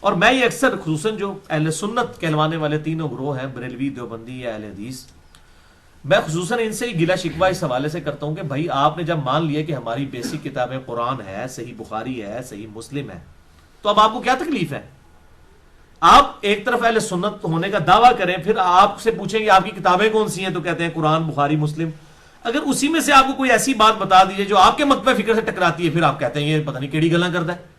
اور میں یہ اکثر خصوصاً جو اہل سنت کہلوانے والے تینوں گروہ ہیں، بریلوی، دیوبندی یا اہل حدیث، میں خصوصاً ان سے ہی گلا شکوہ اس حوالے سے کرتا ہوں کہ بھائی آپ نے جب مان لیا کہ ہماری بیسک کتابیں قرآن ہے، صحیح بخاری ہے، صحیح مسلم ہے، تو اب آپ کو کیا تکلیف ہے؟ آپ ایک طرف اہل سنت ہونے کا دعویٰ کریں، پھر آپ سے پوچھیں کہ آپ کی کتابیں کون سی ہیں، تو کہتے ہیں قرآن، بخاری، مسلم۔ اگر اسی میں سے آپ کو کوئی ایسی بات بتا دیجیے جو آپ کے مطبع فکر سے ٹکراتی ہے، پھر آپ کہتے ہیں یہ پتہ نہیں کیڑی گلاں کرتا ہے۔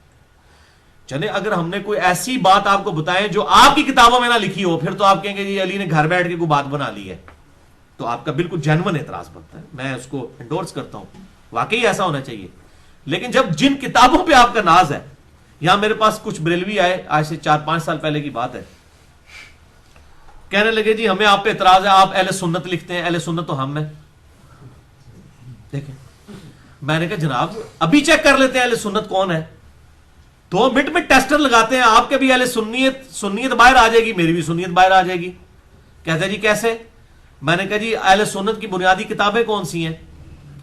چلے اگر ہم نے کوئی ایسی بات آپ کو بتائیں جو آپ کی کتابوں میں نہ لکھی ہو، پھر تو آپ کہیں گے یہ علی نے گھر بیٹھ کے کوئی بات بنا لی ہے، تو آپ کا بالکل جینون اعتراض بنتا ہے، میں اس کو انڈورس کرتا ہوں، واقعی ایسا ہونا چاہیے۔ لیکن جب جن کتابوں پہ آپ کا ناز ہے، یہاں میرے پاس کچھ بریلوی آئے، آج سے 4-5 سال پہلے کی بات ہے، کہنے لگے جی ہمیں آپ پہ اعتراض ہے، آپ اہل سنت لکھتے ہیں، اہل سنت تو ہم ہیں۔ دیکھیں، میں نے کہا جناب ابھی چیک کر لیتے ہیں اہل سنت کون ہے، 2 منٹ میں ٹیسٹر لگاتے ہیں، آپ کے بھی اہل سنیت باہر آ جائے گی، میری بھی سنیت باہر آ جائے گی۔ کہتا ہے جی کیسے؟ میں نے کہا جی اہل سنت کی بنیادی کتابیں کون سی ہیں؟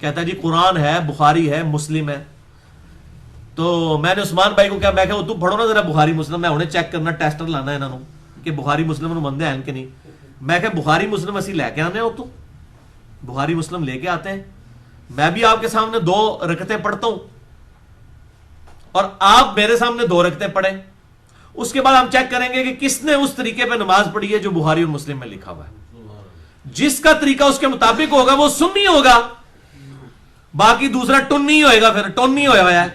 کہتا ہے جی قرآن ہے، بخاری ہے، مسلم ہے۔ تو میں نے عثمان بھائی کو کہا، میں کہا تو پڑھو نا ذرا بخاری مسلم، میں انہیں چیک کرنا، ٹیسٹر لانا ہے انہوں کہ بخاری مسلم انہوں بندے ہیں کہ نہیں۔ میں کہا بخاری مسلم اسی لے کے آنے ہو، تو بخاری مسلم لے کے آتے ہیں، میں بھی آپ کے سامنے 2 رکعتیں پڑھتا ہوں اور آپ میرے سامنے 2 رکعتیں پڑھیں، اس کے بعد ہم چیک کریں گے کہ کس نے اس طریقے پہ نماز پڑھی ہے جو بخاری اور مسلم میں لکھا ہوا ہے۔ جس کا طریقہ اس کے مطابق ہوگا وہ سنی ہوگا، باقی دوسرا ٹنی ہوئے گا، پھر ٹونی ہوا ہے،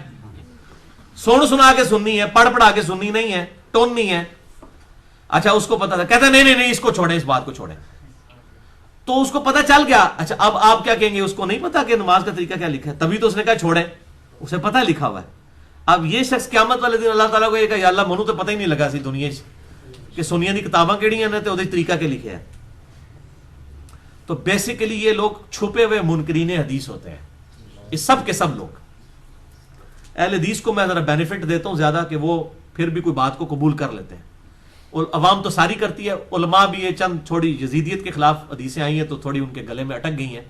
سن سنا کے سننی ہے، پڑھ پڑھا کے سننی نہیں ہے، ٹونی ہے۔ اچھا اس کو پتا تھا، کہتا نہیں اس کو چھوڑیں، اس بات کو چھوڑیں۔ تو اس کو پتا چل گیا۔ اچھا اب آپ کیا کہیں گے، اس کو نہیں پتا کہ نماز کا طریقہ کیا لکھا ہے؟ تبھی تو اس نے کہا چھوڑیں، اسے پتا لکھا ہوا ہے۔ اب یہ شخص قیامت والے دن اللہ تعالیٰ کو یہ کہا یا اللہ منو تو پتہ ہی نہیں لگا سی دنیا کہ سنیا دی کتاباں کیڑی ہیں تے طریقہ کے لکھے ہیں۔ تو بیسیکلی یہ لوگ چھپے ہوئے منکرین حدیث ہوتے ہیں، یہ سب کے سب لوگ۔ اہل حدیث کو میں ذرا بینیفٹ دیتا ہوں زیادہ کہ وہ پھر بھی کوئی بات کو قبول کر لیتے ہیں، اور عوام تو ساری کرتی ہے، علماء بھی یہ چند تھوڑی یزیدیت کے خلاف حدیثیں آئی ہیں تو تھوڑی ان کے گلے میں اٹک گئی ہیں،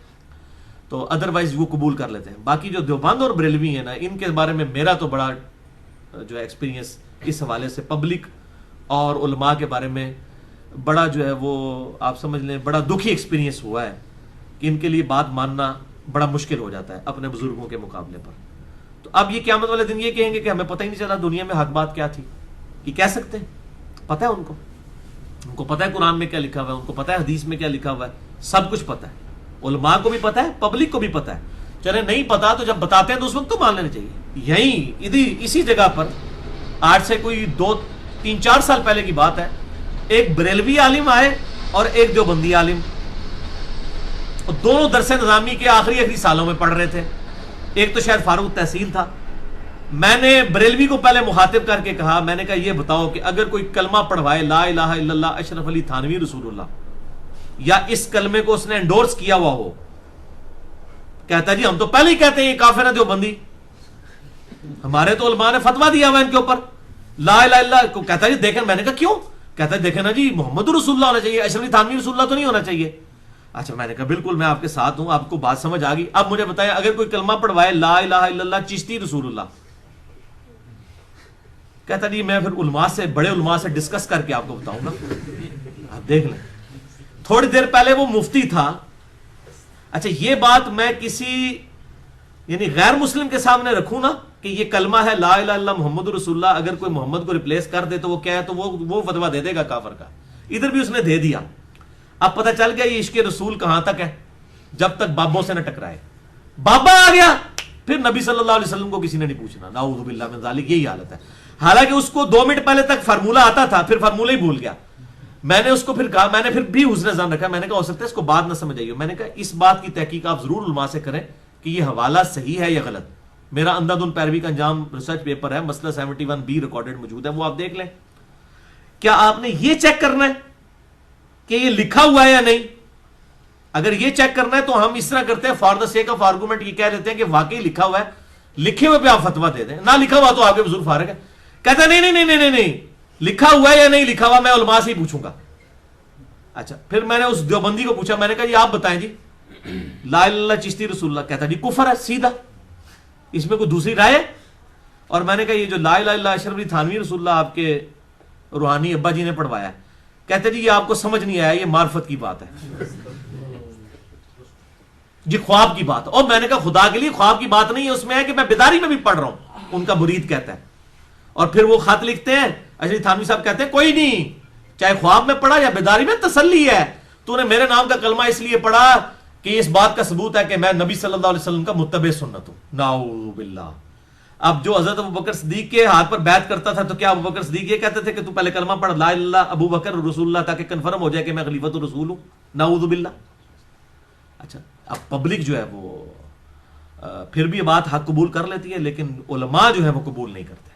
تو ادروائز وہ قبول کر لیتے ہیں۔ باقی جو دیوبند اور بریلوی ہیں نا، ان کے بارے میں میرا تو بڑا جو ہے ایکسپیرینس اس حوالے سے پبلک اور علماء کے بارے میں بڑا جو ہے وہ آپ سمجھ لیں بڑا دکھی ایکسپیرینس ہوا ہے کہ ان کے لیے بات ماننا بڑا مشکل ہو جاتا ہے اپنے بزرگوں کے مقابلے پر۔ تو اب یہ قیامت والے دن یہ کہیں گے کہ ہمیں پتہ ہی نہیں چلا دنیا میں حق بات کیا تھی، یہ کہہ سکتے ہیں؟ پتہ ہے ان کو پتہ ہے قرآن میں کیا لکھا ہوا ہے، ان کو پتہ ہے حدیث میں کیا لکھا ہوا ہے، سب کچھ پتہ ہے، علماء کو بھی پتہ ہے، پبلک کو بھی پتہ ہے۔ چلے نہیں پتا تو جب بتاتے ہیں تو اس وقت تو مان لینا چاہیے۔ یہیں اسی جگہ پر آج سے کوئی 2-3-4 سال پہلے کی بات ہے، ایک بریلوی عالم آئے اور ایک دیوبندی عالم، اور دونوں درس نظامی کے آخری سالوں میں پڑھ رہے تھے، ایک تو شاید فاروق تحصیل تھا۔ میں نے بریلوی کو پہلے مخاطب کر کے کہا، میں نے کہا یہ بتاؤ کہ اگر کوئی کلمہ پڑھوائے لا الہ الا اللہ اشرف علی تھانوی رسول اللہ، یا اس کلمے کو اس نے انڈورس کیا ہوا ہو، کہتا جی ہم تو پہلے ہی کہتے ہیں یہ کافر ہے دیوبندی، ہمارے تو علماء نے فتویٰ دیا ہوا ان کے اوپر لا الہ الا اللہ کو۔ کہتا جی دیکھیں، میں نے کہا کیوں؟ کہتا ہے دیکھیں نا جی محمد رسول اللہ ہونا چاہیے، اشرف علی تھانوی رسول اللہ تو نہیں ہونا چاہیے۔ اچھا میں نے کہا بالکل میں آپ کے ساتھ ہوں، آپ کو بات سمجھ آ گئی۔ اب مجھے بتائیں اگر کوئی کلمہ پڑھوائے لا الہ الا اللہ چشتی رسول اللہ، کہتا جی میں پھر علماء سے بڑے علماء سے ڈسکس کر کے آپ کو بتاؤں گا، آپ دیکھ لیں۔ تھوڑی دیر پہلے وہ مفتی تھا۔ اچھا یہ بات میں کسی یعنی غیر مسلم کے سامنے رکھوں نا کہ یہ کلمہ ہے لا الہ الا اللہ محمد رسول اللہ، اگر کوئی محمد کو ریپلیس کر دے تو وہ کیا ہے، تو وہ فتویٰ دے دے گا کافر کا۔ ادھر بھی اس نے دے دیا۔ اب پتہ چل گیا یہ عشق رسول کہاں تک ہے، جب تک بابوں سے نہ ٹکرائے۔ بابا آ گیا پھر نبی صلی اللہ علیہ وسلم کو کسی نے نہیں پوچھنا، نعوذ باللہ من ذالک، یہی حالت ہے۔ حالانکہ اس کو 2 منٹ پہلے تک فارمولہ آتا تھا، پھر فارمولہ ہی بھول گیا۔ میں نے اس کو پھر کہا، میں نے پھر بھی حسن ظن رکھا، میں نے کہا ہو سکتا ہے اس کو بات نہ سمجھ آئی ہو، میں نے کہا اس بات کی تحقیق آپ ضرور علماء سے کریں کہ یہ حوالہ صحیح ہے یا غلط۔ میرا اندھا دھند پیروی کا انجام ریسرچ پیپر ہے، مسئلہ 71B ریکارڈڈ موجود ہے، وہ آپ دیکھ لیں۔ کیا آپ نے یہ چیک کرنا ہے کہ یہ لکھا ہوا ہے یا نہیں؟ اگر یہ چیک کرنا ہے تو ہم اس طرح کرتے ہیں، for the sake of argument یہ کہہ دیتے ہیں کہ واقعی لکھا ہوا ہے، لکھے ہوئے پہ آپ فتویٰ دے دیں، نہ لکھا ہوا تو آپ کے بزرگ فارغ ہے۔ کہتا ہے نہیں لکھا ہوا ہے یا نہیں لکھا ہوا میں علماء سے ہی پوچھوں گا۔ اچھا پھر میں نے اس دیوبندی کو پوچھا، میں نے کہا جی آپ بتائیں جی لا الہ الا اللہ چشتی رسول اللہ، کہتا جی کفر ہے سیدھا، اس میں کوئی دوسری رائے ہے؟ اور میں نے کہا یہ جو لا الہ الا اللہ اشرف علی تھانوی رسول اللہ آپ کے روحانی ابا جی نے پڑھوایا ہے. کہتے جی یہ آپ کو سمجھ نہیں آیا, یہ معرفت کی بات ہے, یہ خواب کی بات. اور میں نے کہا خدا کے لیے خواب کی بات نہیں ہے, اس میں ہے کہ میں بیداری میں بھی پڑھ رہا ہوں, ان کا مرید کہتا ہے. اور پھر وہ خط لکھتے ہیں, اشرف تھانوی صاحب کہتے ہیں کوئی نہیں, چاہے خواب میں پڑھا یا بیداری میں, تسلی ہے, تو نے میرے نام کا کلمہ اس لیے پڑھا کہ اس بات کا ثبوت ہے کہ میں نبی صلی اللہ علیہ وسلم کا متبع سنت ہوں. نعوذ باللہ. اب جو حضرت ابوبکر صدیق کے ہاتھ پر بیعت کرتا تھا, تو کیا ابوبکر صدیق یہ کہتے تھے کہ تو پہلے کلمہ پڑھ لا الہ الا اللہ ابو بکر رسول اللہ, تاکہ کنفرم ہو جائے کہ میں خلیفۃ الرسول ہوں؟ نعوذ باللہ. اچھا, اب پبلک جو ہے وہ پھر بھی یہ بات حق قبول کر لیتی ہے, لیکن علماء جو ہے وہ قبول نہیں کرتے.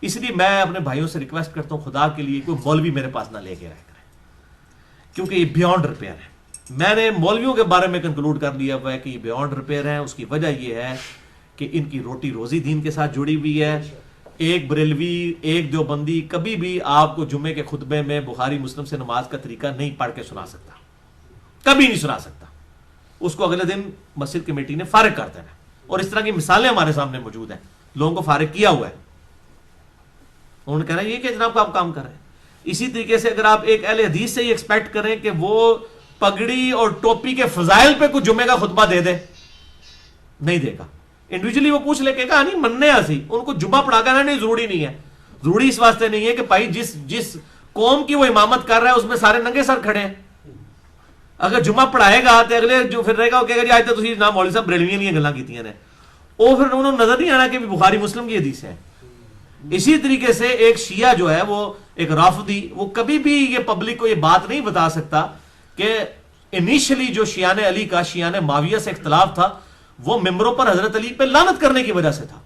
اس لیے میں اپنے بھائیوں سے ریکویسٹ کرتا ہوں, خدا کے لیے کوئی مولوی میرے پاس نہ لے کے رہ کرے, کیونکہ یہ بیونڈ ریپیئر ہے. میں نے مولویوں کے بارے میں کنکلوڈ کر لیا ہوا ہے کہ یہ بیونڈ ریپیئر ہے. اس کی وجہ یہ ہے کہ ان کی روٹی روزی دین کے ساتھ جڑی ہوئی ہے. ایک بریلوی, ایک دیوبندی کبھی بھی آپ کو جمعے کے خطبے میں بخاری مسلم سے نماز کا طریقہ نہیں پڑھ کے سنا سکتا, کبھی نہیں سنا سکتا. اس کو اگلے دن مسجد کمیٹی نے فارغ کر دینا. اور اس طرح کی مثالیں ہمارے سامنے موجود ہیں, لوگوں کو فارغ کیا ہوا ہے. انہوں نے کہا یہ کہ جناب آپ کام کر رہے ہیں. اسی طریقے سے اگر آپ ایک اہل حدیث سے یہ ایکسپیکٹ کریں کہ وہ پگڑی اور ٹوپی کے فضائل پہ کچھ جمعے کا خطبہ دے دے, نہیں دے گا. انڈیویجلی وہ پوچھ لے کے کہا نہیں مننے آسی, ان کو جمعہ پڑھا کر نہیں ضروری نہیں ہے. ضروری اس واسطے نہیں ہے کہ بھائی جس قوم کی وہ امامت کر رہا ہے اس میں سارے ننگے سر کھڑے ہیں. اگر جمعہ پڑھائے گا تو اگلے جو پھر رہے گا وہ کہے گا جی آج تو تسی جناب مولوی صاحب بریلویاں نہیں گلاں کیتیاں نے, وہ پھر انہوں نے نظر نہیں آنا کہ بخاری مسلم کی حدیث ہے. اسی طریقے سے ایک شیعہ جو ہے وہ ایک رافضی, وہ کبھی بھی یہ پبلک کو یہ بات نہیں بتا سکتا کہ انیشلی جو شیعان علی کا شیعان معاویہ سے اختلاف تھا وہ ممبروں پر حضرت علی پہ لعنت کرنے کی وجہ سے تھا.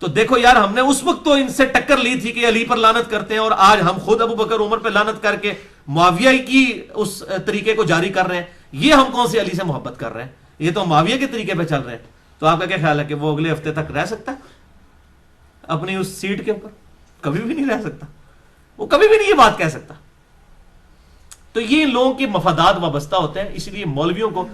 تو دیکھو یار, ہم نے اس وقت تو ان سے ٹکر لی تھی کہ علی پر لعنت کرتے ہیں, اور آج ہم خود ابو بکر عمر پہ لعنت کر کے معاویہ کی اس طریقے کو جاری کر رہے ہیں. یہ ہم کون سی علی سے محبت کر رہے ہیں؟ یہ تو معاویہ کے طریقے پہ چل رہے ہیں. تو آپ کا کیا خیال ہے کہ وہ اگلے ہفتے تک رہ سکتا ہے اپنی اس سیٹ کے اوپر؟ کبھی بھی نہیں رہ سکتا, وہ کبھی بھی نہیں یہ بات کہہ سکتا. تو یہ لوگوں کے مفادات وابستہ ہوتے ہیں. اس لیے مولویوں کو,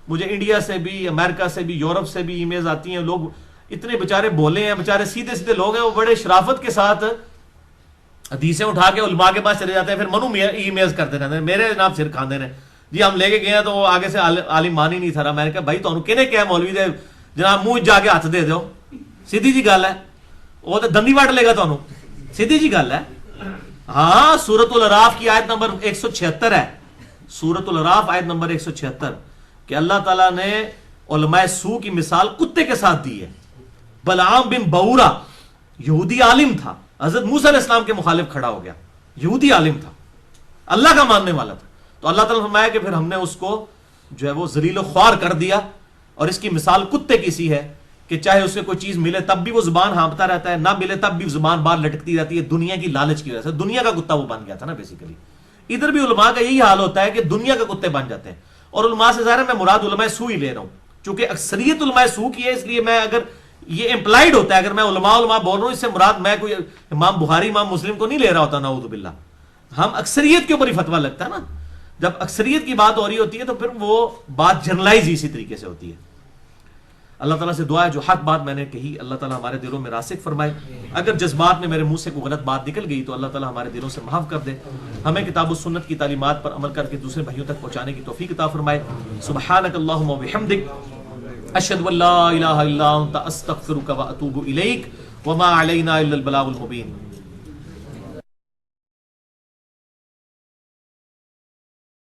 مجھے انڈیا سے بھی, امریکہ سے بھی, یورپ سے بھی ای میلز آتی ہیں. لوگ اتنے بیچارے بولے ہیں, بیچارے سیدھے سیدھے لوگ ہیں, وہ بڑے شرافت کے ساتھ حدیثیں اٹھا کے علماء کے پاس چلے جاتے ہیں, پھر منو ای میلز کرتے رہتے ہیں میرے جناب سر کھاندے نے جی ہم لے کے گئے ہیں تو وہ آگے سے عالم مان ہی نہیں تھا. میں نے کہا بھائی تمہیں کہنے کیا مولوی دے جناب منہ جا کے ہاتھ دے دو, سیدھی جی گل ہے, وہ تو دندی وٹ لے گا تمہیں, سیدھی جی گل ہے. ہاں, سورۃ الاعراف کی آیت نمبر 176 ہے, سورۃ الاعراف آیت نمبر 176, کہ اللہ تعالیٰ نے علماء سو کی مثال کتے کے ساتھ دی ہے. بلعام بن بورا یہودی عالم تھا, حضرت موسیٰ علیہ السلام کے مخالف کھڑا ہو گیا, یہودی عالم تھا, اللہ کا ماننے والا تھا. تو اللہ تعالیٰ نے فرمایا کہ پھر ہم نے اس کو جو ہے وہ ذلیل و خوار کر دیا, اور اس کی مثال کتے کی سی ہے کہ چاہے اسے کوئی چیز ملے تب بھی وہ زبان ہانپتا رہتا ہے, نہ ملے تب بھی زبان باہر لٹکتی رہتی ہے, دنیا کی لالچ کی وجہ سے. دنیا کا کتا وہ بن گیا تھا نا بیسیکلی. ادھر بھی علماء کا یہی حال ہوتا ہے کہ دنیا کے کتے بن جاتے ہیں. اور علماء سے ظاہر ہے میں مراد علماء سو ہی لے رہا ہوں, چونکہ اکثریت علماء سو کی ہے, اس لیے میں اگر یہ امپلائڈ ہوتا ہے, اگر میں علماء بول رہا ہوں, اس سے مراد میں کوئی امام بخاری امام مسلم کو نہیں لے رہا ہوتا, نعوذ باللہ. ہم اکثریت کے اوپر ہی فتویٰ لگتا ہے نا. جب اکثریت کی بات ہو رہی ہوتی ہے تو پھر وہ بات جنرلائز اسی طریقے سے ہوتی ہے. اللہ تعالیٰ سے دعا ہے جو حق بات میں نے کہی اللہ تعالیٰ ہمارے دلوں میں راسخ فرمائے. اگر جذبات میں میرے منہ سے کوئی غلط بات نکل گئی تو اللہ تعالیٰ ہمارے دلوں سے معاف کر دے. ہمیں کتاب و سنت کی تعلیمات پر عمل کر کے دوسرے بھائیوں تک پہنچانے کی توفیق عطا فرمائے. سبحانک اللہم و بحمدک اشہد ان لا الہ الا انت استغفرک و اتوب الیک وما علینا الا البلاغ المبین.